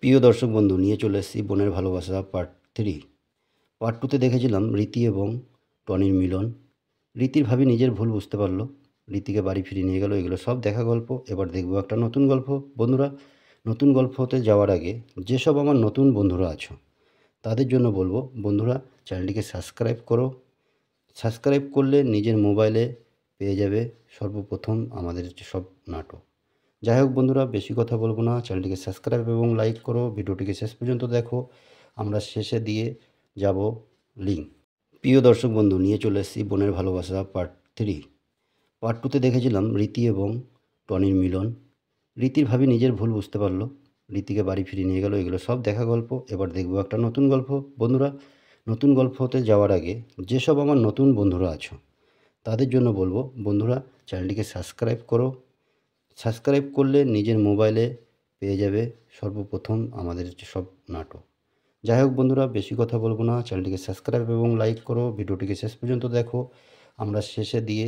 প্রিয় দর্শক বন্ধু, নিয়ে চলে এসেছি বোনের ভালোবাসা পার্ট 3। পার্ট 2 তে দেখেছিলাম রীতি এবং টনির মিলন। রীতির ভাবি নিজের ভুল বুঝতে পারল, রীতিকে বাড়ি ফিরিয়ে নিয়ে গেল। এগুলো সব দেখা গল্প। এবার দেখব একটা নতুন গল্প। বন্ধুরা, নতুন গল্পতে যাওয়ার আগে যেসব আমার নতুন বন্ধুরা আছো তাদের জন্য বলবো, বন্ধুরা চ্যানেলটিকে সাবস্ক্রাইব করো। সাবস্ক্রাইব করলে নিজের মোবাইলে পেয়ে যাবে সর্বপ্রথম আমাদের সব নাটক। যাই হোক বন্ধুরা, বেশি কথা বলবো না, চ্যানেলটিকে সাবস্ক্রাইব এবং লাইক করো, ভিডিওটিকে শেষ পর্যন্ত দেখো। আমরা শেষে দিয়ে যাব লিঙ্ক। প্রিয় দর্শক বন্ধু, নিয়ে চলে এসেছি বোনের ভালোবাসা পার্ট 3। পার্ট 2 তে দেখেছিলাম রীতি এবং টনির মিলন। রীতির ভাবি নিজের ভুল বুঝতে পারলো, রীতিকে বাড়ি ফিরিয়ে নিয়ে গেল। এগুলো সব দেখা গল্প। এবার দেখব একটা নতুন গল্প। বন্ধুরা, নতুন গল্পতে যাওয়ার আগে যেসব আমার নতুন বন্ধুরা আছো তাদের জন্য বলবো, বন্ধুরা চ্যানেলটিকে সাবস্ক্রাইব করো। সাবস্ক্রাইব করলে নিজের মোবাইলে পেয়ে যাবে সর্বপ্রথম আমাদের সব নাটক। যাই হোক বন্ধুরা, বেশি কথা বলবো না, চ্যানেলটিকে সাবস্ক্রাইব এবং লাইক করো, ভিডিওটিকে শেষ পর্যন্ত দেখো। আমরা শেষে দিয়ে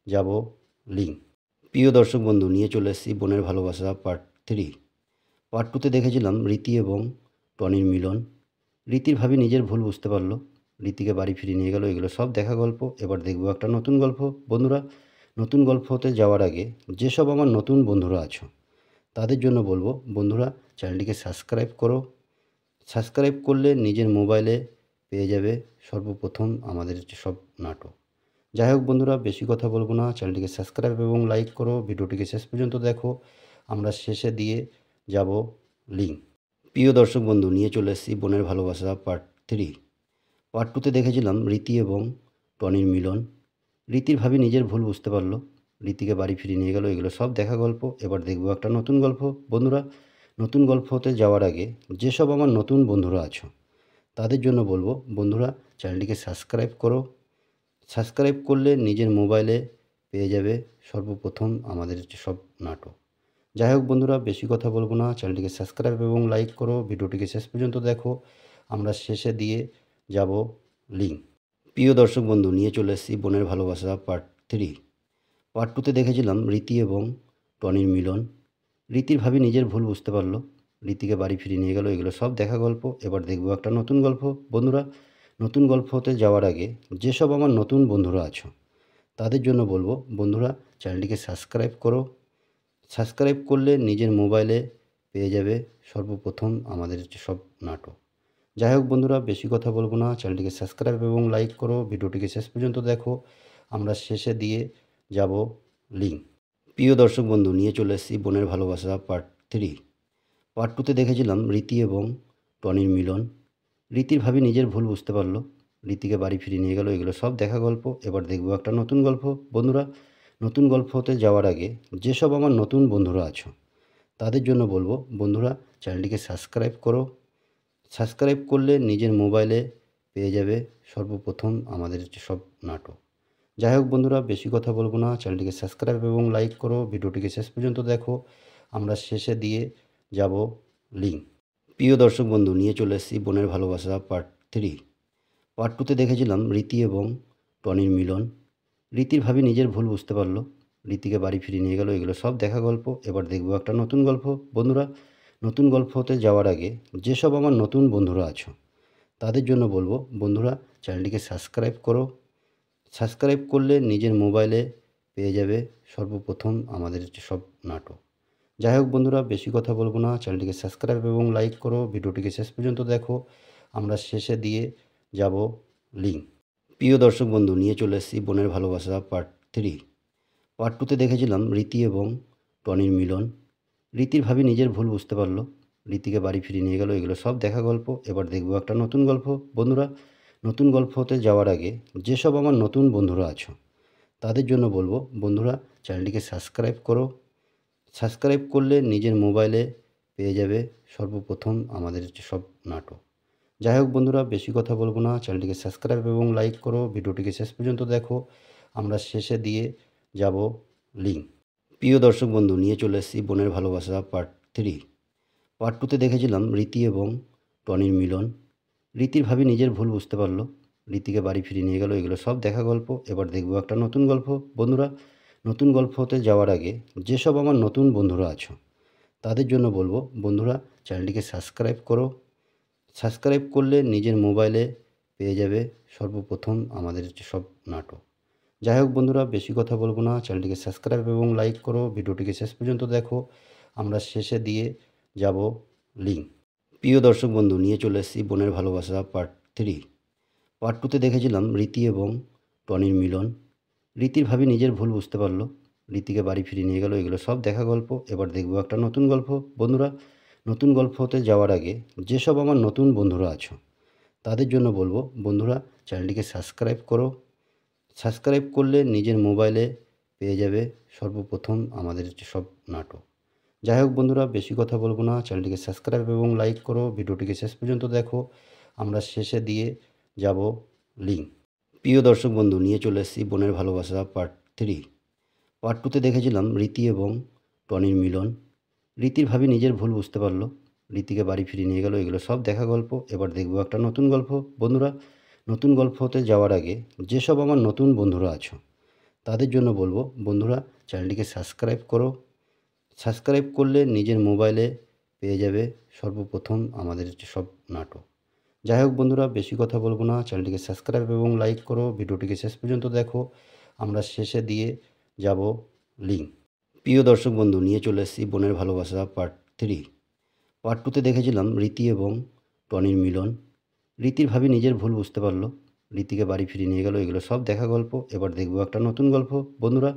যাব লিঙ্ক। প্রিয় দর্শক বন্ধু, নিয়ে চলে এসেছি বোনের ভালোবাসা পার্ট 3। পার্ট 2 তে দেখেছিলাম রীতি এবং টনির মিলন। রীতির ভাবি নিজের ভুল বুঝতে পারলো, রীতিকে বাড়ি ফিরিয়ে নিয়ে গেল। এগুলো সব দেখা গল্প। এবার দেখব একটা নতুন গল্প। বন্ধুরা, নতুন গল্পতে যাওয়ার আগে যেসব আমার নতুন বন্ধুরা আছো তাদের জন্য বলবো, বন্ধুরা চ্যানেলটিকে সাবস্ক্রাইব করো। সাবস্ক্রাইব করলে নিজের মোবাইলে পেয়ে যাবে সর্বপ্রথম আমাদের সব নাটক। যাই হোক বন্ধুরা, বেশি কথা বলবো না, চ্যানেলটিকে সাবস্ক্রাইব এবং লাইক করো, ভিডিওটিকে শেষ পর্যন্ত দেখো। আমরা শেষে দিয়ে যাব লিঙ্ক। প্রিয় দর্শক বন্ধু, নিয়ে চলে এসেছি বোনের ভালোবাসা পার্ট 3। পার্ট 2 তে দেখেছিলাম রীতি এবং টনির মিলন। রীতির ভাবি নিজের ভুল বুঝতে পারলো, রীতিকে বাড়ি ফিরিয়ে নিয়ে গেল। এগুলো সব দেখা গল্প। এবার দেখব একটা নতুন গল্প। বন্ধুরা, নতুন গল্পতে যাওয়ার আগে যেসব আমার নতুন বন্ধুরা আছো তাদের জন্য বলবো, বন্ধুরা চ্যানেলটিকে সাবস্ক্রাইব করো। সাবস্ক্রাইব করলে নিজের মোবাইলে পেয়ে যাবে সর্বপ্রথম আমাদের সব নাটক। যাই হোক বন্ধুরা, বেশি কথা বলবো না, চ্যানেলটিকে সাবস্ক্রাইব এবং লাইক করো, ভিডিওটিকে শেষ পর্যন্ত দেখো। আমরা শেষে দিয়ে যাব লিঙ্ক। প্রিয় দর্শক বন্ধু, নিয়ে চলে এসেছি বোনের ভালোবাসা পার্ট 3। পার্ট 2 তে দেখেছিলাম রীতি এবং টনির মিলন। রীতির ভাবি নিজের ভুল বুঝতে পারলো, রীতিকে বাড়ি ফিরিয়ে নিয়ে গেল। এগুলো সব দেখা গল্প। এবার দেখব একটা নতুন গল্প। বন্ধুরা, নতুন গল্পতে যাওয়ার আগে যেসব আমার নতুন বন্ধুরা আছো তাদের জন্য বলবো, বন্ধুরা চ্যানেলটিকে সাবস্ক্রাইব করো। সাবস্ক্রাইব করলে নিজের মোবাইলে পেয়ে যাবে সর্বপ্রথম আমাদের সব নাটক। যাই হোক বন্ধুরা, বেশি কথা বলবো না, চ্যানেলটিকে সাবস্ক্রাইব এবং লাইক করো, ভিডিওটিকে শেষ পর্যন্ত দেখো। আমরা শেষে দিয়ে যাব লিঙ্ক। প্রিয় দর্শক বন্ধু, নিয়ে চলে এসেছি বোনের ভালোবাসা পার্ট 3। পার্ট 2 তে দেখেছিলাম রীতি এবং টনির মিলন। রীতির ভাবি নিজের ভুল বুঝতে পারলো, রীতিকে বাড়ি ফিরিয়ে নিয়ে গেল। এগুলো সব দেখা গল্প। এবার দেখব একটা নতুন গল্প। বন্ধুরা, নতুন গল্পতে যাওয়ার আগে যেসব আমার নতুন বন্ধুরা আছো তাদের জন্য বলবো, বন্ধুরা চ্যানেলটিকে সাবস্ক্রাইব করো। সাবস্ক্রাইব করলে নিজের মোবাইলে পেয়ে যাবে সর্বপ্রথম আমাদের সব নাটক। যাই হোক বন্ধুরা, বেশি কথা বলবো না, চ্যানেলটিকে সাবস্ক্রাইব এবং লাইক করো, ভিডিওটিকে শেষ পর্যন্ত দেখো। আমরা শেষে দিয়ে যাব লিঙ্ক। প্রিয় দর্শক বন্ধু, নিয়ে চলে এসেছি বোনের ভালোবাসা পার্ট 3। পার্ট 2 তে দেখেছিলাম রীতি এবং টনির মিলন। রীতির ভাবি নিজের ভুল বুঝতে পারলো, রীতিকে বাড়ি ফিরিয়ে নিয়ে গেল। এগুলো সব দেখা গল্প। এবার দেখব একটা নতুন গল্প। বন্ধুরা, নতুন গল্পতে যাওয়ার আগে যেসব আমার নতুন বন্ধুরা আছো তাদের জন্য বলবো, বন্ধুরা চ্যানেলটিকে সাবস্ক্রাইব করো। সাবস্ক্রাইব করলে নিজের মোবাইলে পেয়ে যাবে সর্বপ্রথম আমাদের সব নাটক। যাই হোক বন্ধুরা, বেশি কথা বলবো না, চ্যানেলটিকে সাবস্ক্রাইব এবং লাইক করো, ভিডিওটিকে শেষ পর্যন্ত দেখো। আমরা শেষে দিয়ে যাব লিঙ্ক। প্রিয় দর্শক বন্ধু, নিয়ে চলে এসেছি বোনের ভালোবাসা পার্ট 3। পার্ট 2 তে দেখেছিলাম রীতি এবং টনির মিলন। রীতির ভাবি নিজের ভুল বুঝতে পারলো, রীতিকে বাড়ি ফিরিয়ে নিয়ে গেল। এগুলো সব দেখা গল্প। এবার দেখব একটা নতুন গল্প। বন্ধুরা, নতুন গল্পতে যাওয়ার আগে যেসব আমার নতুন বন্ধুরা আছো তাদের জন্য বলবো, বন্ধুরা চ্যানেলটিকে সাবস্ক্রাইব করো। সাবস্ক্রাইব করলে নিজের মোবাইলে পেয়ে যাবে সর্বপ্রথম আমাদের সব নাটক। যাই হোক বন্ধুরা, বেশি কথা বলবো না, চ্যানেলটিকে সাবস্ক্রাইব এবং লাইক করো, ভিডিওটিকে শেষ পর্যন্ত দেখো। আমরা শেষে দিয়ে যাব লিঙ্ক। প্রিয় দর্শক বন্ধু, নিয়ে চলে এসেছি বোনের ভালোবাসা পার্ট 3। পার্ট 2 তে দেখেছিলাম রীতি এবং টনির মিলন। রীতির ভাবি নিজের ভুল বুঝতে পারলো, রীতিকে বাড়ি ফিরিয়ে নিয়ে গেল। এগুলো সব দেখা গল্প। এবার দেখব একটা নতুন গল্প। বন্ধুরা, নতুন গল্পতে যাওয়ার আগে যেসব আমার নতুন বন্ধুরা আছো তাদের জন্য বলবো, বন্ধুরা চ্যানেলটিকে সাবস্ক্রাইব করো। সাবস্ক্রাইব করলে নিজের মোবাইলে পেয়ে যাবে সর্বপ্রথম আমাদের সব নাটক। যাই হোক বন্ধুরা, বেশি কথা বলবো না, চ্যানেলটিকে সাবস্ক্রাইব এবং লাইক করো, ভিডিওটিকে শেষ পর্যন্ত দেখো। আমরা শেষে দিয়ে যাব লিঙ্ক। প্রিয় দর্শক বন্ধু, নিয়ে চলে এসেছি বোনের ভালোবাসা পার্ট 3। পার্ট 2তে দেখেছিলাম রীতি এবং টনির মিলন। রীতির ভাবি নিজের ভুল বুঝতে পারলো, রীতিকে বাড়ি ফিরিয়ে নিয়ে গেল, এগুলো সব দেখা গল্প। এবার দেখবো একটা নতুন গল্প। বন্ধুরা, নতুন গল্পতে যাওয়ার আগে যেসব আমার নতুন বন্ধুরা আছো তাদের জন্য বলবো, বন্ধুরা চ্যানেলটিকে সাবস্ক্রাইব করো। সাবস্ক্রাইব করলে নিজের মোবাইলে পেয়ে যাবে সর্বপ্রথম আমাদের সব নাটক। যাই হোক বন্ধুরা, বেশি কথা বলবো না, চ্যানেলটিকে সাবস্ক্রাইব এবং লাইক করো, ভিডিওটিকে শেষ পর্যন্ত দেখো। আমরা শেষে দিয়ে যাব লিঙ্ক। প্রিয় দর্শক বন্ধু, নিয়ে চলে এসেছি বোনের ভালোবাসা পার্ট 3। পার্ট 2তে দেখেছিলাম রীতি এবং টনির মিলন। রীতির ভাবি নিজের ভুল বুঝতে পারলো, রীতিকে বাড়ি ফিরিয়ে নিয়ে গেল, এগুলো সব দেখা গল্প। এবার দেখবো একটা নতুন গল্প। বন্ধুরা, নতুন গল্পতে যাওয়ার আগে যেসব আমার নতুন বন্ধুরা আছো তাদের জন্য বলবো, বন্ধুরা চ্যানেলটিকে সাবস্ক্রাইব করো। সাবস্ক্রাইব করলে নিজের মোবাইলে পেয়ে যাবে সর্বপ্রথম আমাদের সব নাটক। যাই হোক বন্ধুরা, বেশি কথা বলবো না, চ্যানেলটিকে সাবস্ক্রাইব এবং লাইক করো, ভিডিওটিকে শেষ পর্যন্ত দেখো। আমরা শেষে দিয়ে যাব লিঙ্ক। প্রিয় দর্শক বন্ধু, নিয়ে চলে এসেছি বোনের ভালোবাসা পার্ট 3। পার্ট 2তে দেখেছিলাম রীতি এবং টনির মিলন। রীতির ভাবি নিজের ভুল বুঝতে পারলো, রীতিকে বাড়ি ফিরিয়ে নিয়ে গেল, এগুলো সব দেখা গল্প। এবার দেখবো একটা নতুন গল্প। বন্ধুরা,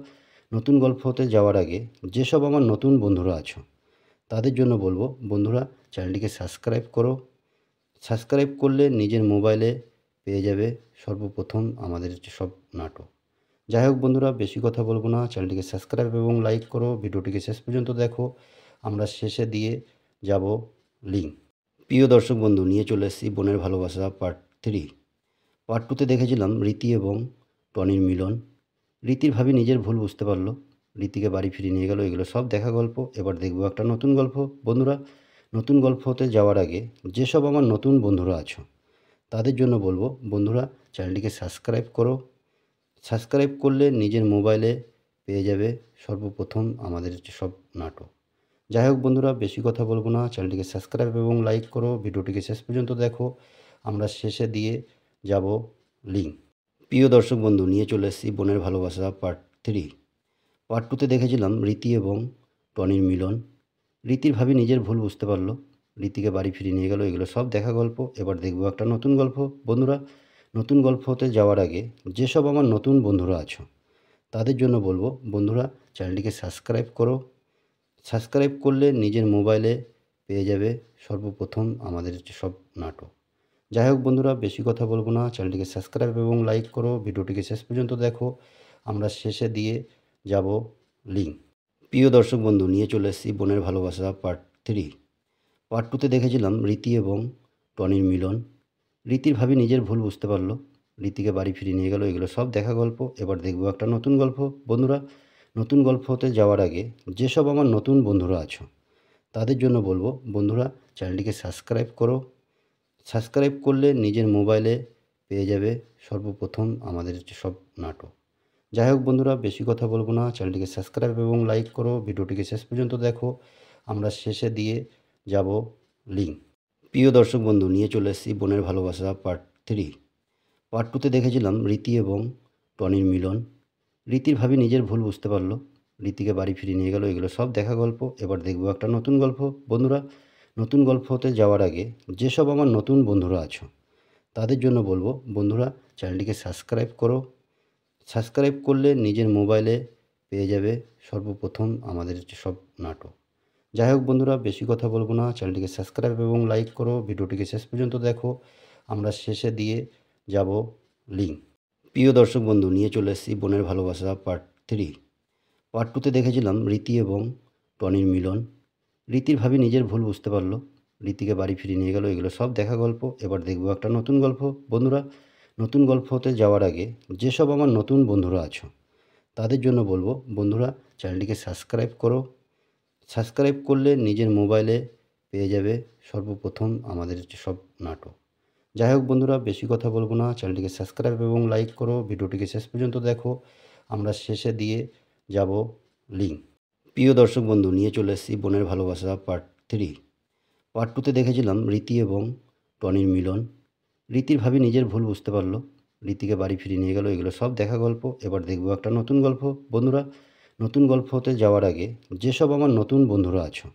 নতুন গল্পতে যাওয়ার আগে যেসব আমার নতুন বন্ধুরা আছো তাদের জন্য বলবো, বন্ধুরা চ্যানেলটিকে সাবস্ক্রাইব করো। সাবস্ক্রাইব করলে নিজের মোবাইলে পেয়ে যাবে সর্বপ্রথম আমাদের সব নাটক। যাই হোক বন্ধুরা, বেশি কথা বলবো না, চ্যানেলটিকে সাবস্ক্রাইব এবং লাইক করো, ভিডিওটিকে শেষ পর্যন্ত দেখো। আমরা শেষে দিয়ে যাব লিঙ্ক। প্রিয় দর্শক বন্ধু, নিয়ে চলে এসেছি বোনের ভালোবাসা পার্ট 3। পার্ট 2তে দেখেছিলাম রীতি এবং টনির মিলন। রীতির ভাবি নিজের ভুল বুঝতে পারলো, রীতিকে বাড়ি ফিরিয়ে নিয়ে গেল, এগুলো সব দেখা গল্প। এবার দেখবো একটা নতুন গল্প। বন্ধুরা, নতুন গল্পতে যাওয়ার আগে যেসব আমার নতুন বন্ধুরা আছো তাদের জন্য বলবো, বন্ধুরা চ্যানেলটিকে সাবস্ক্রাইব করো। সাবস্ক্রাইব করলে নিজের মোবাইলে পেয়ে যাবে সর্বপ্রথম আমাদের সব নাটক। যাই হোক বন্ধুরা, বেশি কথা বলবো না, চ্যানেলটিকে সাবস্ক্রাইব এবং লাইক করো, ভিডিওটিকে শেষ পর্যন্ত দেখো। আমরা শেষে দিয়ে যাব লিঙ্ক। প্রিয় দর্শক বন্ধু, নিয়ে চলে এসেছি বোনের ভালোবাসা পার্ট 3। পার্ট 2তে দেখেছিলাম রীতি এবং টনির মিলন। রীতির ভাবি নিজের ভুল বুঝতে পারলো, রীতিকে বাড়ি ফিরিয়ে নিয়ে গেল, এগুলো সব দেখা গল্প। এবার দেখবো একটা নতুন গল্প। বন্ধুরা, নতুন গল্পতে যাওয়ার আগে যেসব আমার নতুন বন্ধুরা আছো তাদের জন্য বলবো, বন্ধুরা চ্যানেলটিকে সাবস্ক্রাইব করো। সাবস্ক্রাইব করলে নিজের মোবাইলে পেয়ে যাবে সর্বপ্রথম আমাদের সব নাটক। যাই হোক বন্ধুরা, বেশি কথা বলবো না, চ্যানেলটিকে সাবস্ক্রাইব এবং লাইক করো, ভিডিওটিকে শেষ পর্যন্ত দেখো। আমরা শেষে দিয়ে যাব লিঙ্ক। প্রিয় দর্শক বন্ধু, নিয়ে চলে এসেছি বোনের ভালোবাসা পার্ট 3। পার্ট 2তে দেখেছিলাম রীতি এবং টনির মিলন। রীতির ভাবি নিজের ভুল বুঝতে পারলো, রীতিকে বাড়ি ফিরিয়ে নিয়ে গেল, এগুলো সব দেখা গল্প। এবার দেখবো একটা নতুন গল্প। বন্ধুরা, নতুন গল্পতে যাওয়ার আগে যেসব আমার নতুন বন্ধুরা আছো তাদের জন্য বলবো, বন্ধুরা চ্যানেলটিকে সাবস্ক্রাইব করো। সাবস্ক্রাইব করলে নিজের মোবাইলে পেয়ে যাবে সর্বপ্রথম আমাদের সব নাটক। যাই হোক বন্ধুরা, বেশি কথা বলবো না, চ্যানেলটিকে সাবস্ক্রাইব এবং লাইক করো, ভিডিওটিকে শেষ পর্যন্ত দেখো। আমরা শেষে দিয়ে যাব লিঙ্ক। প্রিয় দর্শক বন্ধু, নিয়ে চলে এসেছি বোনের ভালোবাসা পার্ট 3। পার্ট 2তে দেখেছিলাম রীতি এবং টনির মিলন। রীতির ভাবি নিজের ভুল বুঝতে পারলো, রীতিকে বাড়ি ফিরিয়ে নিয়ে গেল, এগুলো সব দেখা গল্প। এবার দেখবো একটা নতুন গল্প। বন্ধুরা, নতুন গল্পতে যাওয়ার আগে যেসব আমার নতুন বন্ধুরা আছো তাদের জন্য বলবো, বন্ধুরা চ্যানেলটিকে সাবস্ক্রাইব করো। সাবস্ক্রাইব করলে নিজের মোবাইলে পেয়ে যাবে সর্বপ্রথম আমাদের সব নাটক। যাই হোক বন্ধুরা, বেশি কথা বলবো না, চ্যানেলটিকে সাবস্ক্রাইব এবং লাইক করো, ভিডিওটিকে শেষ পর্যন্ত দেখো। আমরা শেষে দিয়ে যাব লিঙ্ক। প্রিয় দর্শক বন্ধু, নিয়ে চলে এসেছি বোনের ভালোবাসা পার্ট 3। পার্ট 2তে দেখেছিলাম রীতি এবং টনির মিলন। রীতির ভাবি নিজের ভুল বুঝতে পারলো, রীতিকে বাড়ি ফিরিয়ে নিয়ে গেল, এগুলো সব দেখা গল্প। এবার দেখবো একটা নতুন গল্প। বন্ধুরা, নতুন গল্পতে যাওয়ার আগে যেসব আমার নতুন বন্ধুরা আছো তাদের জন্য বলবো, বন্ধুরা চ্যানেলটিকে সাবস্ক্রাইব করো। সাবস্ক্রাইব করলে নিজের মোবাইলে পেয়ে যাবে সর্বপ্রথম আমাদের সব নাটক। যাই হোক বন্ধুরা, বেশি কথা বলবো না, চ্যানেলটিকে সাবস্ক্রাইব এবং লাইক করো, ভিডিওটিকে শেষ পর্যন্ত দেখো। আমরা শেষে দিয়ে যাব লিঙ্ক। প্রিয় দর্শক বন্ধু, নিয়ে চলে এসেছি বোনের ভালোবাসা পার্ট 3। পার্ট টুতে দেখেছিলাম রীতি এবং টনির মিলন। রীতির ভাবি নিজের ভুল বুঝতে পারলো, রীতিকে বাড়ি ফিরিয়ে নিয়ে গেল, এগুলো সব দেখা গল্প। এবার দেখবো একটা নতুন গল্প। বন্ধুরা, নতুন গল্পতে যাওয়ার আগে যেসব আমার নতুন বন্ধুরা আছো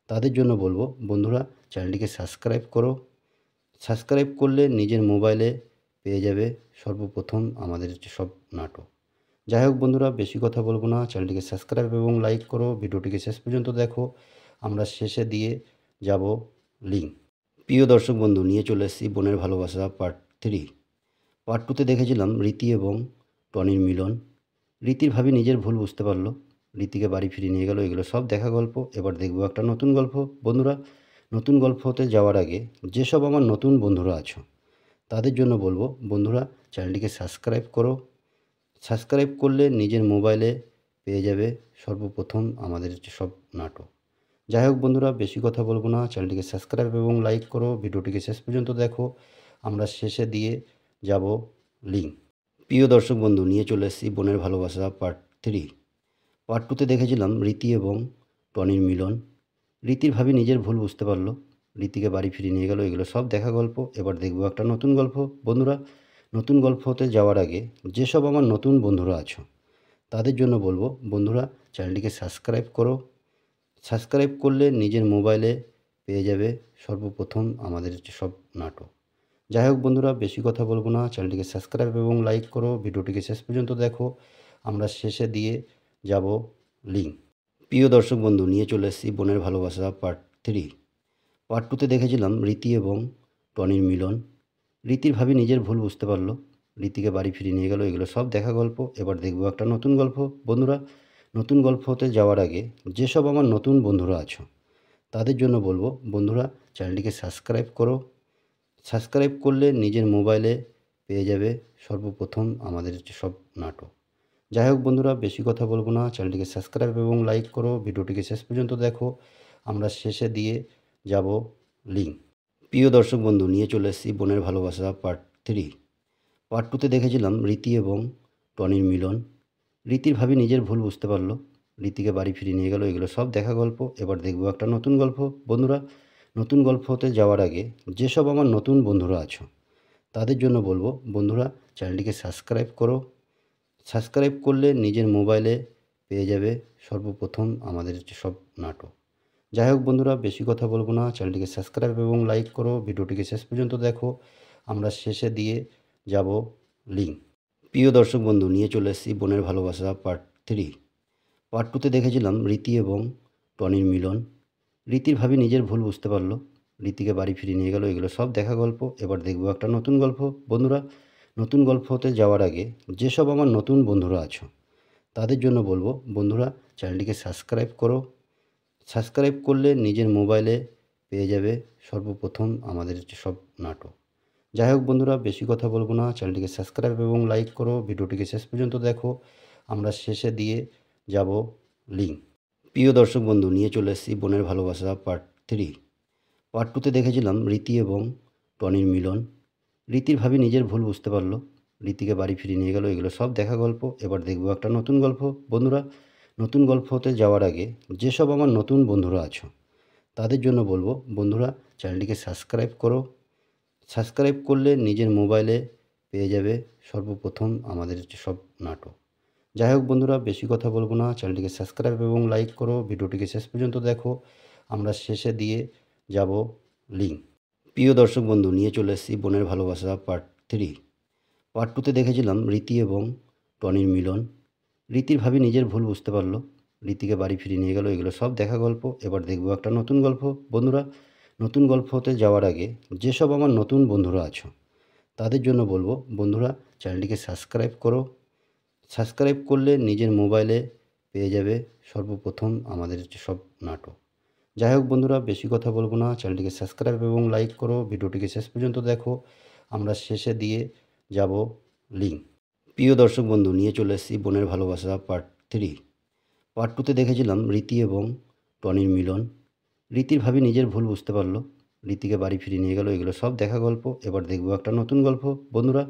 তাদের জন্য বলবো, বন্ধুরা চ্যানেলটিকে সাবস্ক্রাইব করো। সাবস্ক্রাইব করলে নিজের মোবাইলে পেয়ে যাবে সর্বপ্রথম আমাদের সব নাটক। যাই হোক বন্ধুরা, বেশি কথা বলবো না, চ্যানেলটিকে সাবস্ক্রাইব এবং লাইক করো, ভিডিওটিকে শেষ পর্যন্ত দেখো। আমরা শেষে দিয়ে যাব লিঙ্ক। প্রিয় দর্শক বন্ধু, নিয়ে চলে এসেছি বোনের ভালোবাসা পার্ট 3। পার্ট টুতে দেখেছিলাম রীতি এবং টনির মিলন। রীতির ভাবি নিজের ভুল বুঝতে পারলো, রীতিকে বাড়ি ফিরিয়ে নিয়ে গেল, এগুলো সব দেখা গল্প। এবার দেখবো একটা নতুন গল্প। বন্ধুরা, নতুন গল্পতে যাওয়ার আগে যেসব আমার নতুন বন্ধুরা আছো তাদের জন্য বলবো, বন্ধুরা চ্যানেলটিকে সাবস্ক্রাইব করো। সাবস্ক্রাইব করলে নিজের মোবাইলে পেয়ে যাবে সর্বপ্রথম আমাদের সব নাটক। যাই হোক বন্ধুরা, বেশি কথা বলবো না, চ্যানেলটিকে সাবস্ক্রাইব এবং লাইক করো, ভিডিওটিকে শেষ পর্যন্ত দেখো। আমরা শেষে দিয়ে যাব লিঙ্ক। প্রিয় দর্শক বন্ধু, নিয়ে চলে এসেছি বোনের ভালোবাসা পার্ট 3। পার্ট টুতে দেখেছিলাম রীতি এবং টনির মিলন। রীতির ভাবি নিজের ভুল বুঝতে পারলো, রীতিকে বাড়ি ফিরিয়ে নিয়ে গেল, এগুলো সব দেখা গল্প। এবার দেখবো একটা নতুন গল্প। বন্ধুরা, নতুন গল্পতে যাওয়ার আগে যেসব আমার নতুন বন্ধুরা আছো তাদের জন্য বলবো, বন্ধুরা চ্যানেলটিকে সাবস্ক্রাইব করো। সাবস্ক্রাইব করলে নিজের মোবাইলে পেয়ে যাবে সর্বপ্রথম আমাদের সব নাটক। যাই হোক বন্ধুরা, বেশি কথা বলবো না, চ্যানেলটিকে সাবস্ক্রাইব এবং লাইক করো, ভিডিওটিকে শেষ পর্যন্ত দেখো। আমরা শেষে দিয়ে যাব লিঙ্ক। প্রিয় দর্শক বন্ধু, নিয়ে চলে এসেছি বোনের ভালোবাসা পার্ট 3। পার্ট টুতে দেখেছিলাম রীতি এবং টনির মিলন। রীতির ভাবি নিজের ভুল বুঝতে পারলো, রীতিকে বাড়ি ফিরিয়ে নিয়ে গেল, এগুলো সব দেখা গল্প। এবার দেখবো একটা নতুন গল্প। বন্ধুরা, নতুন গল্পতে যাওয়ার আগে যেসব আমার নতুন বন্ধুরা আছো তাদের জন্য বলবো, বন্ধুরা চ্যানেলটিকে সাবস্ক্রাইব করো। সাবস্ক্রাইব করলে নিজের মোবাইলে পেয়ে যাবে সর্বপ্রথম আমাদের সব নাটক। যাই হোক বন্ধুরা, বেশি কথা বলবো না, চ্যানেলটিকে সাবস্ক্রাইব এবং লাইক করো, ভিডিওটিকে শেষ পর্যন্ত দেখো। আমরা শেষে দিয়ে যাব লিঙ্ক। প্রিয় দর্শক বন্ধু, নিয়ে চলে এসেছি বোনের ভালোবাসা পার্ট 3। পার্ট টুতে দেখেছিলাম রীতি এবং টনির মিলন। রীতির ভাবি নিজের ভুল বুঝতে পারলো, রীতিকে বাড়ি ফিরিয়ে নিয়ে গেল, এগুলো সব দেখা গল্প। এবার দেখবো একটা নতুন গল্প। বন্ধুরা, নতুন গল্পতে যাওয়ার আগে যেসব আমার নতুন বন্ধুরা আছো তাদের জন্য বলবো, বন্ধুরা চ্যানেলটিকে সাবস্ক্রাইব করো। সাবস্ক্রাইব করলে নিজের মোবাইলে পেয়ে যাবে সর্বপ্রথম আমাদের সব নাটক। যাই হোক বন্ধুরা, বেশি কথা বলবো না, চ্যানেলটিকে সাবস্ক্রাইব এবং লাইক করো, ভিডিওটিকে শেষ পর্যন্ত দেখো। আমরা শেষে দিয়ে যাব লিঙ্ক। প্রিয় দর্শক বন্ধু, নিয়ে চলে এসেছি বোনের ভালোবাসা পার্ট 3। পার্ট টুতে দেখেছিলাম রীতি এবং টনির মিলন। রীতির ভাবি নিজের ভুল বুঝতে পারলো, রীতিকে বাড়ি ফিরিয়ে নিয়ে গেল, এগুলো সব দেখা গল্প। এবার দেখবো একটা নতুন গল্প। বন্ধুরা, নতুন গল্পতে যাওয়ার আগে যেসব আমার নতুন বন্ধুরা আছো তাদের জন্য বলবো, বন্ধুরা চ্যানেলটিকে সাবস্ক্রাইব করো। সাবস্ক্রাইব করলে নিজের মোবাইলে পেয়ে যাবে সর্বপ্রথম আমাদের সব নাটক। যাই হোক বন্ধুরা, বেশি কথা বলবো না, চ্যানেলটিকে সাবস্ক্রাইব এবং লাইক করো, ভিডিওটিকে শেষ পর্যন্ত দেখো। আমরা শেষে দিয়ে যাব লিঙ্ক। প্রিয় দর্শক বন্ধু, নিয়ে চলে এসেছি বোনের ভালোবাসা পার্ট 3। পার্ট টুতে দেখেছিলাম রীতি এবং টনির মিলন। রীতির ভাবি নিজের ভুল বুঝতে পারলো, রীতিকে বাড়ি ফিরিয়ে নিয়ে গেল, এগুলো সব দেখা গল্প। এবার দেখবো একটা নতুন গল্প। বন্ধুরা, নতুন গল্পতে যাওয়ার আগে যেসব আমার নতুন বন্ধুরা আছো তাদের জন্য বলবো, বন্ধুরা চ্যানেলটিকে সাবস্ক্রাইব করো। সাবস্ক্রাইব করলে নিজের মোবাইলে পেয়ে যাবে সর্বপ্রথম আমাদের সব নাটক। যাই হোক বন্ধুরা, বেশি কথা বলবো না, চ্যানেলটিকে সাবস্ক্রাইব এবং লাইক করো, ভিডিওটিকে শেষ পর্যন্ত দেখো। আমরা শেষে দিয়ে যাব লিঙ্ক। প্রিয় দর্শক বন্ধু, নিয়ে চলে এসেছি বোনের ভালোবাসা পার্ট 3। পার্ট টুতে দেখেছিলাম রীতি এবং টনির মিলন। রীতির ভাবি নিজের ভুল বুঝতে পারলো, রীতিকে বাড়ি ফিরিয়ে নিয়ে গেল, এগুলো সব দেখা গল্প। এবার দেখবো একটা নতুন গল্প। বন্ধুরা, নতুন গল্পতে যাওয়ার আগে যেসব আমার নতুন বন্ধুরা আছো তাদের জন্য বলবো, বন্ধুরা চ্যানেলটিকে সাবস্ক্রাইব করো। সাবস্ক্রাইব করলে নিজের মোবাইলে পেয়ে যাবে সর্বপ্রথম আমাদের সব নাটক। যাই হোক বন্ধুরা, বেশি কথা বলবো না, চ্যানেলটিকে সাবস্ক্রাইব এবং লাইক করো, ভিডিওটিকে শেষ পর্যন্ত দেখো। আমরা শেষে দিয়ে যাব লিঙ্ক। প্রিয় দর্শক বন্ধু, নিয়ে চলে এসেছি বোনের ভালোবাসা পার্ট 3। পার্ট টুতে দেখেছিলাম রীতি এবং টনির মিলন। রীতির ভাবি নিজের ভুল বুঝতে পারলো, রীতিকে বাড়ি ফিরিয়ে নিয়ে গেল, এগুলো সব দেখা গল্প। এবার দেখবো একটা নতুন গল্প। বন্ধুরা,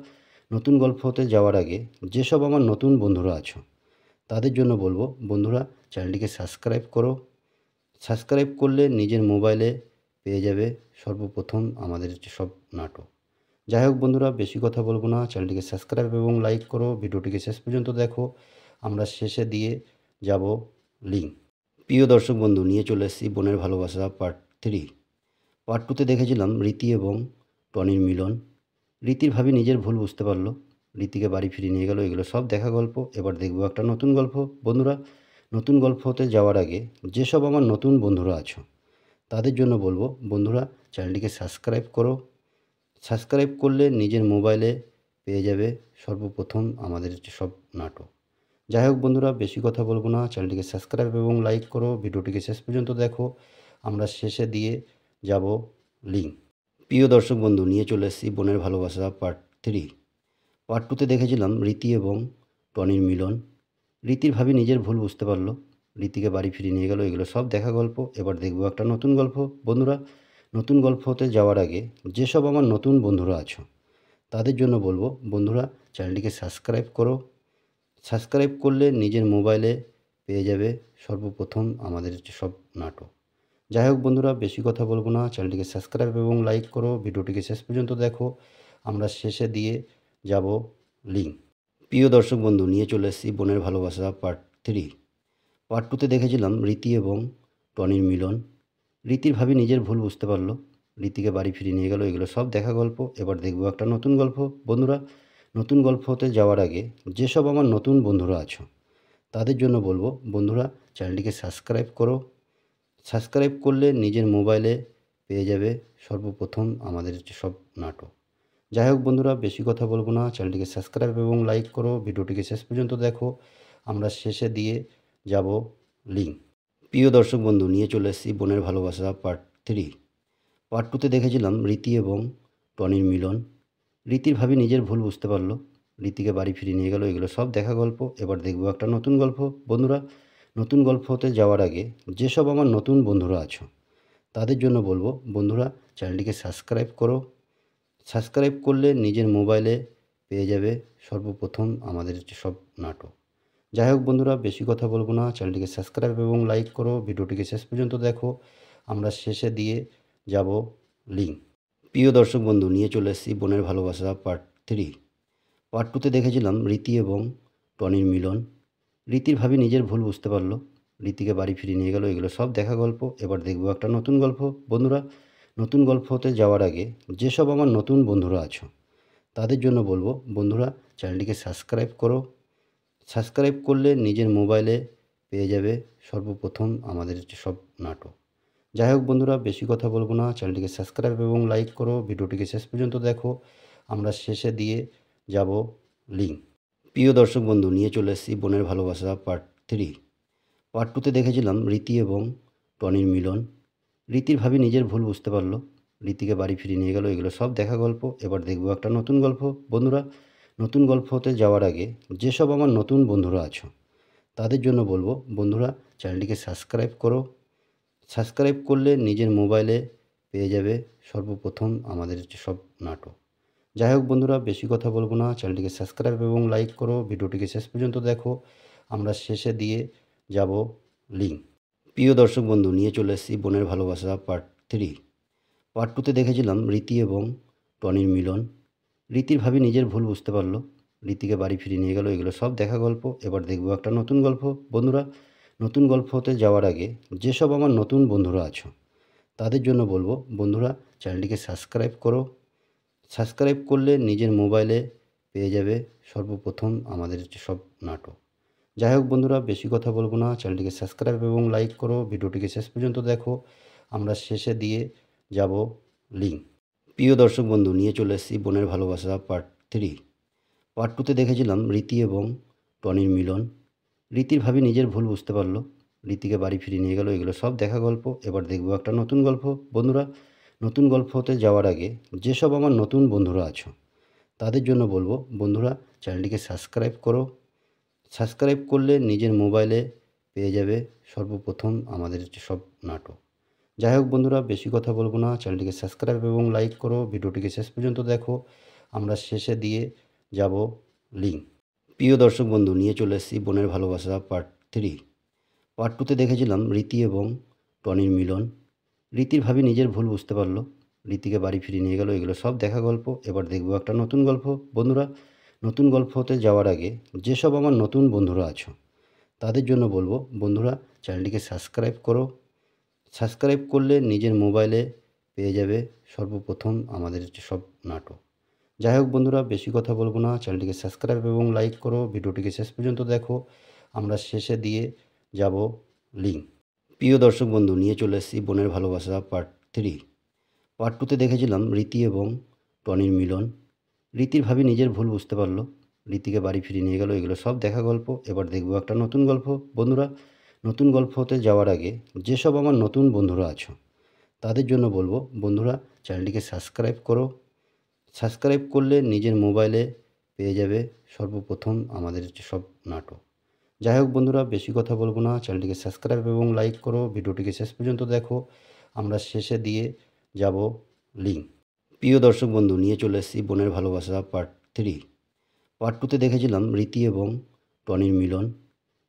নতুন গল্পতে যাওয়ার আগে যেসব আমার নতুন বন্ধুরা আছো তাদের জন্য বলবো, বন্ধুরা চ্যানেলটিকে সাবস্ক্রাইব করো। সাবস্ক্রাইব করলে নিজের মোবাইলে পেয়ে যাবে সর্বপ্রথম আমাদের সব নাটক। যাই হোক বন্ধুরা, বেশি কথা বলবো না, চ্যানেলটিকে সাবস্ক্রাইব এবং লাইক করো, ভিডিওটিকে শেষ পর্যন্ত দেখো। আমরা শেষে দিয়ে যাব লিঙ্ক। প্রিয় দর্শক বন্ধু, নিয়ে চলে এসেছি বোনের ভালোবাসা পার্ট 3। পার্ট 2তে দেখেছিলাম রীতি এবং টনির মিলন। রীতির ভাবি নিজের ভুল বুঝতে পারলো, রীতিকে বাড়ি ফিরিয়ে নিয়ে গেল, এগুলো সব দেখা গল্প। এবার দেখবো একটা নতুন গল্প। বন্ধুরা, নতুন গল্প হতে যাওয়ার আগে যেসব আমার নতুন বন্ধুরা আছো তাদের জন্য বলবো, বন্ধুরা চ্যানেলটিকে সাবস্ক্রাইব করো। সাবস্ক্রাইব করলে নিজের মোবাইলে পেয়ে যাবে সর্বপ্রথম আমাদের সব নাটক। যাই হোক বন্ধুরা, বেশি কথা বলবো না, চ্যানেলটিকে সাবস্ক্রাইব এবং লাইক করো, ভিডিওটিকে শেষ পর্যন্ত দেখো। আমরা শেষে দিয়ে যাব লিঙ্ক। প্রিয় দর্শক বন্ধু, নিয়ে চলে এসেছি বোনের ভালোবাসা পার্ট 3। পার্ট 2তে দেখেছিলাম রীতি এবং টনির মিলন। রীতির ভাবি নিজের ভুল বুঝতে পারলো, রীতিকে বাড়ি ফিরিয়ে নিয়ে গেল, এগুলো সব দেখা গল্প। এবার দেখবো একটা নতুন গল্প। বন্ধুরা, নতুন গল্প হতে যাওয়ার আগে যেসব আমার নতুন বন্ধুরা আছো তাদের জন্য বলবো, বন্ধুরা চ্যানেলটিকে সাবস্ক্রাইব করো। সাবস্ক্রাইব করলে নিজের মোবাইলে পেয়ে যাবে সর্বপ্রথম আমাদের সব নাটক। যাই হোক বন্ধুরা, বেশি কথা বলবো না, চ্যানেলটিকে সাবস্ক্রাইব এবং লাইক করো, ভিডিওটিকে শেষ পর্যন্ত দেখো। আমরা শেষে দিয়ে যাব লিঙ্ক। প্রিয় দর্শক বন্ধু, নিয়ে চলে এসেছি বোনের ভালোবাসা পার্ট 3। পার্ট 2তে দেখেছিলাম রীতি এবং টনির মিলন। রীতির ভাবি নিজের ভুল বুঝতে পারলো, রীতিকে বাড়ি ফিরিয়ে নিয়ে গেল, এগুলো সব দেখা গল্প। এবার দেখবো একটা নতুন গল্প। বন্ধুরা, নতুন গল্প হতে যাওয়ার আগে যেসব আমার নতুন বন্ধুরা আছো তাদের জন্য বলবো, বন্ধুরা চ্যানেলটিকে সাবস্ক্রাইব করো। সাবস্ক্রাইব করলে নিজের মোবাইলে পেয়ে যাবে সর্বপ্রথম আমাদের সব নাটক। যাই হোক বন্ধুরা, বেশি কথা বলবো না, চ্যানেলটিকে সাবস্ক্রাইব এবং লাইক করো, ভিডিওটিকে শেষ পর্যন্ত দেখো। আমরা শেষে দিয়ে যাব লিঙ্ক। প্রিয় দর্শক বন্ধু, নিয়ে চলে এসেছি বোনের ভালোবাসা পার্ট 3। পার্ট 2তে দেখেছিলাম রীতি এবং টনির মিলন। রীতির ভাবি নিজের ভুল বুঝতে পারলো, রীতিকে বাড়ি ফিরিয়ে নিয়ে গেল, এগুলো সব দেখা গল্প। এবার দেখবো একটা নতুন গল্প। বন্ধুরা, নতুন গল্প হতে যাওয়ার আগে যেসব আমার নতুন বন্ধুরা আছো তাদের জন্য বলবো, বন্ধুরা চ্যানেলটিকে সাবস্ক্রাইব করো। সাবস্ক্রাইব করলে নিজের মোবাইলে পেয়ে যাবে সর্বপ্রথম আমাদের সব নাটক। যাই হোক বন্ধুরা, বেশি কথা বলবো না, চ্যানেলটিকে সাবস্ক্রাইব এবং লাইক করো, ভিডিওটিকে শেষ পর্যন্ত দেখো। আমরা শেষে দিয়ে যাব লিঙ্ক। প্রিয় দর্শক বন্ধু, নিয়ে চলে এসেছি বোনের ভালোবাসা পার্ট 3। পার্ট 2তে দেখেছিলাম রীতি এবং টনির মিলন। রীতির ভাবি নিজের ভুল বুঝতে পারলো, রীতিকে বাড়ি ফিরিয়ে নিয়ে গেল, এগুলো সব দেখা গল্প। এবার দেখবো একটা নতুন গল্প। বন্ধুরা, নতুন গল্প হতে যাওয়ার আগে যেসব আমার নতুন বন্ধুরা আছো তাদের জন্য বলবো, বন্ধুরা চ্যানেলটিকে সাবস্ক্রাইব করো। সাবস্ক্রাইব করলে নিজের মোবাইলে পেয়ে যাবে সর্বপ্রথম আমাদের সব নাটক। যাই হোক বন্ধুরা, বেশি কথা বলবো না, চ্যানেলটিকে সাবস্ক্রাইব এবং লাইক করো, ভিডিওটিকে শেষ পর্যন্ত দেখো। আমরা শেষে দিয়ে যাব লিঙ্ক। প্রিয় দর্শক বন্ধু, নিয়ে চলে এসেছি বোনের ভালোবাসা পার্ট 3। পার্ট 2তে দেখেছিলাম রীতি এবং টনির মিলন। রীতির ভাবি নিজের ভুল বুঝতে পারলো, রীতিকে বাড়ি ফিরিয়ে নিয়ে গেল, এগুলো সব দেখা গল্প। এবার দেখবো একটা নতুন গল্প। বন্ধুরা, নতুন গল্প হতে যাওয়ার আগে যেসব আমার নতুন বন্ধুরা আছো তাদের জন্য বলবো, বন্ধুরা চ্যানেলটিকে সাবস্ক্রাইব করো। সাবস্ক্রাইব করলে নিজের মোবাইলে পেয়ে যাবে সর্বপ্রথম আমাদের সব নাটক। যাই হোক বন্ধুরা, বেশি কথা বলবো না, চ্যানেলটিকে সাবস্ক্রাইব এবং লাইক করো, ভিডিওটিকে শেষ পর্যন্ত দেখো। আমরা শেষে দিয়ে যাব লিঙ্ক। প্রিয় দর্শক বন্ধু, নিয়ে চলে এসেছি বোনের ভালোবাসা পার্ট 3। পার্ট 2তে দেখেছিলাম রীতি এবং টনির মিলন। রীতির ভাবি নিজের ভুল বুঝতে পারলো, রীতিকে বাড়ি ফিরিয়ে নিয়ে গেল, এগুলো সব দেখা গল্প। এবার দেখবো একটা নতুন গল্প। বন্ধুরা, নতুন গল্প হতে যাওয়ার আগে যেসব আমার নতুন বন্ধুরা আছো তাদের জন্য বলবো, বন্ধুরা চ্যানেলটিকে সাবস্ক্রাইব করো। সাবস্ক্রাইব করলে নিজের মোবাইলে পেয়ে যাবে সর্বপ্রথম আমাদের সব নাটক। যাই হোক বন্ধুরা, বেশি কথা বলবো না, চ্যানেলটিকে সাবস্ক্রাইব এবং লাইক করো, ভিডিওটিকে শেষ পর্যন্ত দেখো। আমরা শেষে দিয়ে যাব লিঙ্ক। প্রিয় দর্শক বন্ধু, নিয়ে চলে এসেছি বোনের ভালোবাসা পার্ট 3। পার্ট 2তে দেখেছিলাম রীতি এবং টনির মিলন। রীতির ভাবি নিজের ভুল বুঝতে পারলো, রীতিকে বাড়ি ফিরিয়ে নিয়ে গেল, এগুলো সব দেখা গল্প। এবার দেখবো একটা নতুন গল্প। বন্ধুরা, নতুন গল্প হতে যাওয়ার আগে যেসব আমার নতুন বন্ধুরা আছো তাদের জন্য বলবো, বন্ধুরা চ্যানেলটিকে সাবস্ক্রাইব করো। সাবস্ক্রাইব করলে নিজের মোবাইলে পেয়ে যাবে সর্বপ্রথম আমাদের সব নাটক। যাই হোক বন্ধুরা, বেশি কথা বলবো না, চ্যানেলটিকে সাবস্ক্রাইব এবং লাইক করো, ভিডিওটিকে শেষ পর্যন্ত দেখো। আমরা শেষে দিয়ে যাব লিঙ্ক। প্রিয় দর্শক বন্ধু, নিয়ে চলে এসেছি বোনের ভালোবাসা পার্ট 3। পার্ট 2তে দেখেছিলাম রীতি এবং টনির মিলন। রীতির ভাবি নিজের ভুল বুঝতে পারল, রীতিকে বাড়ি ফিরিয়ে নিয়ে গেল। এগুলো সব দেখা গল্প। এবার দেখব একটা নতুন গল্প। বন্ধুরা, নতুন গল্প হতে যাওয়ার আগে যেসব আমার নতুন বন্ধুরা আছো তাদের জন্য বলবো, বন্ধুরা চ্যানেলটিকে সাবস্ক্রাইব করো। সাবস্ক্রাইব করলে নিজের মোবাইলে পেয়ে যাবে সর্বপ্রথম আমাদের সব নাটক। যাই হোক বন্ধুরা, বেশি কথা বলবো না, চ্যানেলটিকে সাবস্ক্রাইব এবং লাইক করো, ভিডিওটিকে শেষ পর্যন্ত দেখো। আমরা শেষে দিয়ে যাব লিঙ্ক। প্রিয় দর্শক বন্ধু, নিয়ে চলে এসেছি বোনের ভালোবাসা পার্ট 3। পার্ট 2তে দেখেছিলাম রীতি এবং টনির মিলন। রীতির ভাবি নিজের ভুল বুঝতে পারলো, রীতিকে বাড়ি ফিরিয়ে নিয়ে গেল। এগুলো সব দেখা গল্প। এবার দেখব একটা নতুন গল্প। বন্ধুরা, নতুন গল্প হতে যাওয়ার আগে যেসব আমার নতুন বন্ধুরা আছো তাদের জন্য বলবো, বন্ধুরা চ্যানেলটিকে সাবস্ক্রাইব করো। সাবস্ক্রাইব করলে নিজের মোবাইলে পেয়ে যাবে সর্বপ্রথম আমাদের সব নাটক। যাই হোক বন্ধুরা, বেশি কথা বলবো না, চ্যানেলটিকে সাবস্ক্রাইব এবং লাইক করো, ভিডিওটিকে শেষ পর্যন্ত দেখো। আমরা শেষে দিয়ে যাব লিঙ্ক। প্রিয় দর্শক বন্ধু, নিয়ে চলে এসেছি বোনের ভালোবাসা পার্ট 3। পার্ট 2তে দেখেছিলাম রীতি এবং টনির মিলন।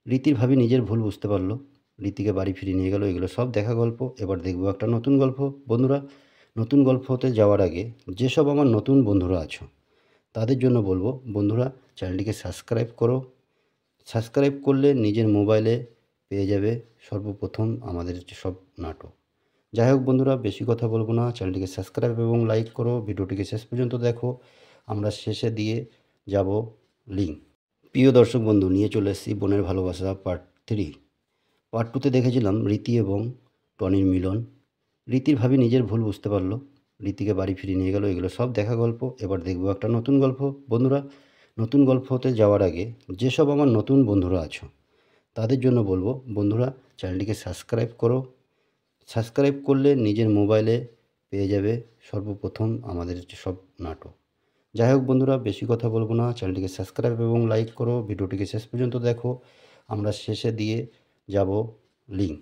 রীতির ভাবি নিজের ভুল বুঝতে পারলো, রীতিকে বাড়ি ফিরিয়ে নিয়ে গেল। এগুলো সব দেখা গল্প। এবার দেখব একটা নতুন গল্প। বন্ধুরা, নতুন গল্প হতে যাওয়ার আগে যেসব আমার নতুন বন্ধুরা আছো তাদের জন্য বলবো, বন্ধুরা চ্যানেলটিকে সাবস্ক্রাইব করো। সাবস্ক্রাইব করলে নিজের মোবাইলে পেয়ে যাবে সর্বপ্রথম আমাদের সব নাটক। যাই হোক বন্ধুরা, বেশি কথা বলবো না, চ্যানেলটিকে সাবস্ক্রাইব এবং লাইক করো, ভিডিওটিকে শেষ পর্যন্ত দেখো। আমরা শেষে দিয়ে যাব লিঙ্ক। প্রিয় দর্শক বন্ধু, নিয়ে চলে এসেছি বোনের ভালোবাসা পার্ট 3। পার্ট 2তে দেখেছিলাম রীতি এবং টনির মিলন। রীতির ভাবি নিজের ভুল বুঝতে পারলো, রীতিকে বাড়ি ফিরিয়ে নিয়ে গেল। এগুলো সব দেখা গল্প। এবার দেখব একটা নতুন গল্প। বন্ধুরা, নতুন গল্প হতে যাওয়ার আগে যেসব আমার নতুন বন্ধুরা আছো তাদের জন্য বলবো, বন্ধুরা চ্যানেলটিকে সাবস্ক্রাইব করো। সাবস্ক্রাইব করলে নিজের মোবাইলে পেয়ে যাবে সর্বপ্রথম আমাদের সব নাটক। যাই হোক বন্ধুরা, বেশি কথা বলবো না, চ্যানেলটিকে সাবস্ক্রাইব এবং লাইক করো, ভিডিওটিকে শেষ পর্যন্ত দেখো। আমরা শেষে দিয়ে যাব লিঙ্ক।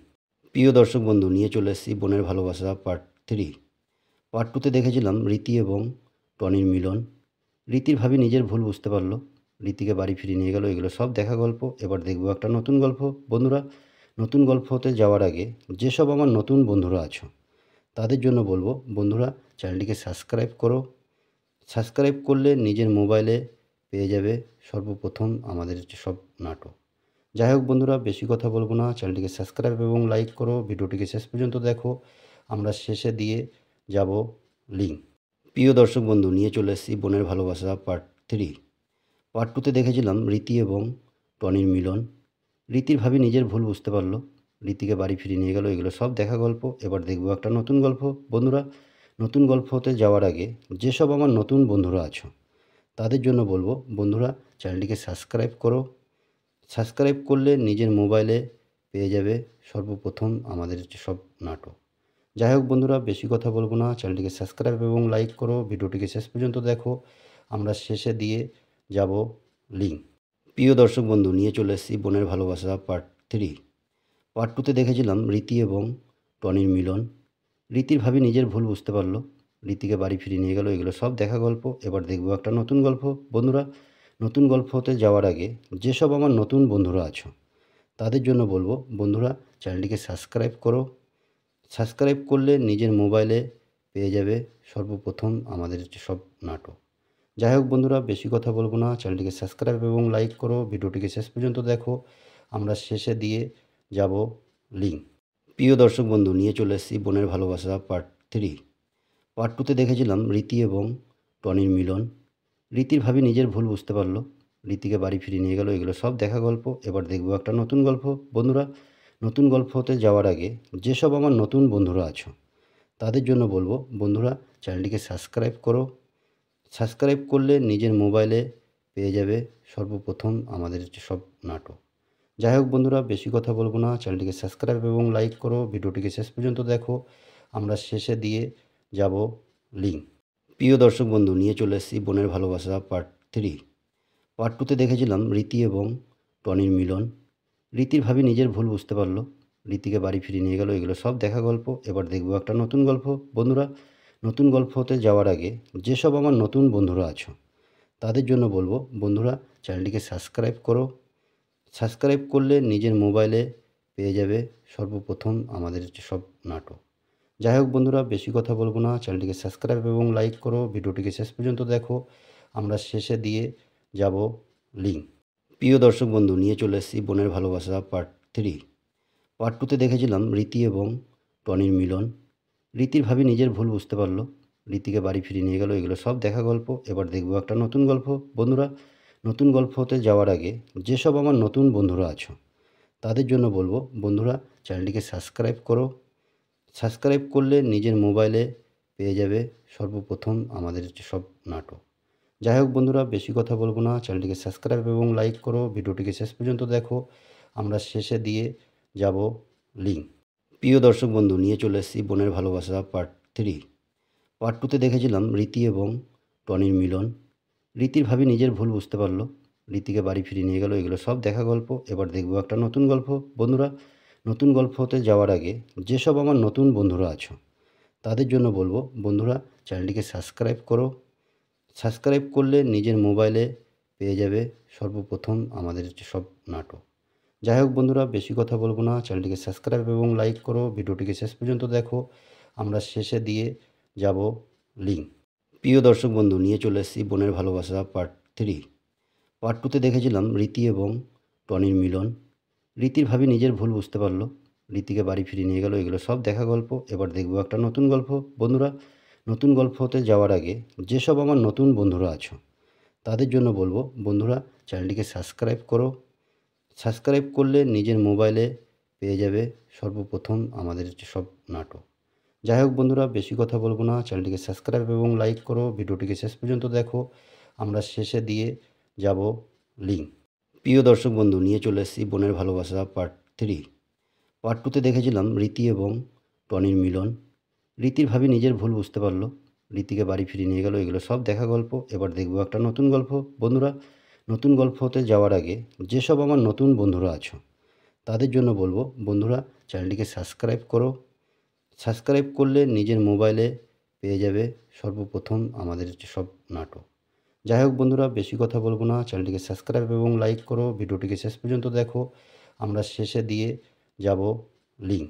প্রিয় দর্শক বন্ধু, নিয়ে চলে এসেছি বোনের ভালোবাসা পার্ট 3। পার্ট 2তে দেখেছিলাম রীতি এবং টনির মিলন। রীতির ভাবি নিজের ভুল বুঝতে পারলো, রীতিকে বাড়ি ফিরিয়ে নিয়ে গেল। এগুলো সব দেখা গল্প। এবার দেখব একটা নতুন গল্প। বন্ধুরা, নতুন গল্প হতে যাওয়ার আগে যেসব আমার নতুন বন্ধুরা আছো তাদের জন্য বলবো, বন্ধুরা চ্যানেলটিকে সাবস্ক্রাইব করো। সাবস্ক্রাইব করলে নিজের মোবাইলে পেয়ে যাবে সর্বপ্রথম আমাদের সব নাটক। যাই হোক বন্ধুরা, বেশি কথা বলবো না, চ্যানেলটিকে সাবস্ক্রাইব এবং লাইক করো, ভিডিওটিকে শেষ পর্যন্ত দেখো। আমরা শেষে দিয়ে যাব লিঙ্ক। প্রিয় দর্শক বন্ধু, নিয়ে চলে এসেছি বোনের ভালোবাসা পার্ট 3। পার্ট 2তে দেখেছিলাম রীতি এবং টনির মিলন। রীতির ভাবি নিজের ভুল বুঝতে পারলো, রীতিকে বাড়ি ফিরিয়ে নিয়ে গেল। এগুলো সব দেখা গল্প। এবার দেখব একটা নতুন গল্প। বন্ধুরা, নতুন গল্প হতে যাওয়ার আগে যেসব আমার নতুন বন্ধুরা আছো তাদের জন্য বলবো, বন্ধুরা চ্যানেলটিকে সাবস্ক্রাইব করো। সাবস্ক্রাইব করলে নিজের মোবাইলে পেয়ে যাবে সর্বপ্রথম আমাদের সব নাটক। যাই হোক বন্ধুরা, বেশি কথা বলবো না, চ্যানেলটিকে সাবস্ক্রাইব এবং লাইক করো, ভিডিওটিকে শেষ পর্যন্ত দেখো। আমরা শেষে দিয়ে যাব লিঙ্ক। প্রিয় দর্শক বন্ধু, নিয়ে চলে এসেছি বোনের ভালোবাসা পার্ট 3। পার্ট 2তে দেখেছিলাম রীতি এবং টনির মিলন। রীতির ভাবি নিজের ভুল বুঝতে পারলো, রীতিকে বাড়ি ফিরিয়ে নিয়ে গেল। এগুলো সব দেখা গল্প। এবার দেখব একটা নতুন গল্প। বন্ধুরা, নতুন গল্প হতে যাওয়ার আগে যেসব আমার নতুন বন্ধুরা আছো তাদের জন্য বলবো, বন্ধুরা চ্যানেলটিকে সাবস্ক্রাইব করো। সাবস্ক্রাইব করলে নিজের মোবাইলে পেয়ে যাবে সর্বপ্রথম আমাদের সব নাটক। যাই হোক বন্ধুরা, বেশি কথা বলবো না, চ্যানেলটিকে সাবস্ক্রাইব এবং লাইক করো, ভিডিওটিকে শেষ পর্যন্ত দেখো। আমরা শেষে দিয়ে যাব লিঙ্ক। প্রিয় দর্শক বন্ধু, নিয়ে চলে এসেছি বোনের ভালোবাসা পার্ট 3। পার্ট 2তে দেখেছিলাম রীতি এবং টনির মিলন। রীতির ভাবি নিজের ভুল বুঝতে পারলো, রীতিকে বাড়ি ফিরিয়ে নিয়ে গেল। এগুলো সব দেখা গল্প। এবার দেখব একটা নতুন গল্প। বন্ধুরা, নতুন গল্প হতে যাওয়ার আগে যেসব আমার নতুন বন্ধুরা আছো তাদের জন্য বলবো, বন্ধুরা চ্যানেলটিকে সাবস্ক্রাইব করো। সাবস্ক্রাইব করলে নিজের মোবাইলে পেয়ে যাবে সর্বপ্রথম আমাদের সব নাটক। যাই হোক বন্ধুরা, বেশি কথা বলবো না, চ্যানেলটিকে সাবস্ক্রাইব এবং লাইক করো, ভিডিওটিকে শেষ পর্যন্ত দেখো। আমরা শেষে দিয়ে যাব লিঙ্ক। প্রিয় দর্শক বন্ধু, নিয়ে চলে এসেছি বোনের ভালোবাসা পার্ট 3। পার্ট 2তে দেখেছিলাম রীতি এবং টনির মিলন। রীতির ভাবি নিজের ভুল বুঝতে পারলো, রীতিকে বাড়ি ফিরিয়ে নিয়ে গেল। এগুলো সব দেখা গল্প। এবার দেখব একটা নতুন গল্প। বন্ধুরা, নতুন গল্প হতে যাওয়ার আগে যেসব আমার নতুন বন্ধুরা আছো তাদের জন্য বলবো, বন্ধুরা চ্যানেলটিকে সাবস্ক্রাইব করো। সাবস্ক্রাইব করলে নিজের মোবাইলে পেয়ে যাবে সর্বপ্রথম আমাদের সব নাটক। যাই হোক বন্ধুরা, বেশি কথা বলবো না, চ্যানেলটিকে সাবস্ক্রাইব এবং লাইক করো, ভিডিওটিকে শেষ পর্যন্ত দেখো। আমরা শেষে দিয়ে যাব লিঙ্ক। প্রিয় দর্শক বন্ধু, নিয়ে চলে এসেছি বোনের ভালোবাসা পার্ট 3। পার্ট 2তে দেখেছিলাম রীতি এবং টনির মিলন। রীতির ভাবি নিজের ভুল বুঝতে পারলো, রীতিকে বাড়ি ফিরিয়ে নিয়ে গেল। এগুলো সব দেখা গল্প। এবার দেখবো একটা নতুন গল্প। বন্ধুরা, নতুন গল্প হতে যাওয়ার আগে যেসব আমার নতুন বন্ধুরা আছো তাদের জন্য বলবো, বন্ধুরা চ্যানেলটিকে সাবস্ক্রাইব করো। সাবস্ক্রাইব করলে নিজের মোবাইলে পেয়ে যাবে সর্বপ্রথম আমাদের সব নাটক। যাই হোক বন্ধুরা, বেশি কথা বলবো না, চ্যানেলটিকে সাবস্ক্রাইব এবং লাইক করো, ভিডিওটিকে শেষ পর্যন্ত দেখো। আমরা শেষে দিয়ে যাব লিঙ্ক। প্রিয় দর্শক বন্ধু, নিয়ে চলে এসেছি বোনের ভালোবাসা পার্ট 3। পার্ট 2তে দেখেছিলাম রীতি এবং টনির মিলন। রীতির ভাবি নিজের ভুল বুঝতে পারলো, রীতিকে বাড়ি ফিরিয়ে নিয়ে গেল। এগুলো সব দেখা গল্প। এবার দেখবো একটা নতুন গল্প। বন্ধুরা, নতুন গল্প হতে যাওয়ার আগে যেসব আমার নতুন বন্ধুরা আছো তাদের জন্য বলবো, বন্ধুরা চ্যানেলটিকে সাবস্ক্রাইব করো। সাবস্ক্রাইব করলে নিজের মোবাইলে পেয়ে যাবে সর্বপ্রথম আমাদের সব নাটক। যাই হোক বন্ধুরা, বেশি কথা বলবো না, চ্যানেলটিকে সাবস্ক্রাইব এবং লাইক করো, ভিডিওটিকে শেষ পর্যন্ত দেখো। আমরা শেষে দিয়ে যাব লিঙ্ক। প্রিয় দর্শক বন্ধু, নিয়ে চলে এসেছি বোনের ভালোবাসা পার্ট 3। পার্ট 2তে দেখেছিলাম রীতি এবং টনির মিলন। রীতির ভাবি নিজের ভুল বুঝতে পারলো, রীতিকে বাড়ি ফিরিয়ে নিয়ে গেল। এগুলো সব দেখা গল্প। এবার দেখবো একটা নতুন গল্প। বন্ধুরা, নতুন গল্প হতে যাওয়ার আগে যেসব আমার নতুন বন্ধুরা আছো তাদের জন্য বলবো, বন্ধুরা চ্যানেলটিকে সাবস্ক্রাইব করো। সাবস্ক্রাইব করলে নিজের মোবাইলে পেয়ে যাবে সর্বপ্রথম আমাদের সব নাটক। যাই হোক বন্ধুরা, বেশি কথা বলবো না, চ্যানেলটিকে সাবস্ক্রাইব এবং লাইক করো, ভিডিওটিকে শেষ পর্যন্ত দেখো। আমরা শেষে দিয়ে যাব লিঙ্ক। প্রিয় দর্শক বন্ধু, নিয়ে চলে এসেছি বোনের ভালোবাসা পার্ট 3। পার্ট 2তে দেখেছিলাম রীতি এবং টনির মিলন। রীতির ভাবি নিজের ভুল বুঝতে পারলো, রীতিকে বাড়ি ফিরিয়ে নিয়ে গেল। এগুলো সব দেখা গল্প। এবার দেখবো একটা নতুন গল্প। বন্ধুরা, নতুন গল্প হতে যাওয়ার আগে যেসব আমার নতুন বন্ধুরা আছো তাদের জন্য বলবো, বন্ধুরা চ্যানেলটিকে সাবস্ক্রাইব করো। সাবস্ক্রাইব করলে নিজের মোবাইলে পেয়ে যাবে সর্বপ্রথম আমাদের সব নাটক। যাই হোক বন্ধুরা, বেশি কথা বলবো না, চ্যানেলটিকে সাবস্ক্রাইব এবং লাইক করো, ভিডিওটিকে শেষ পর্যন্ত দেখো। আমরা শেষে দিয়ে যাব লিঙ্ক।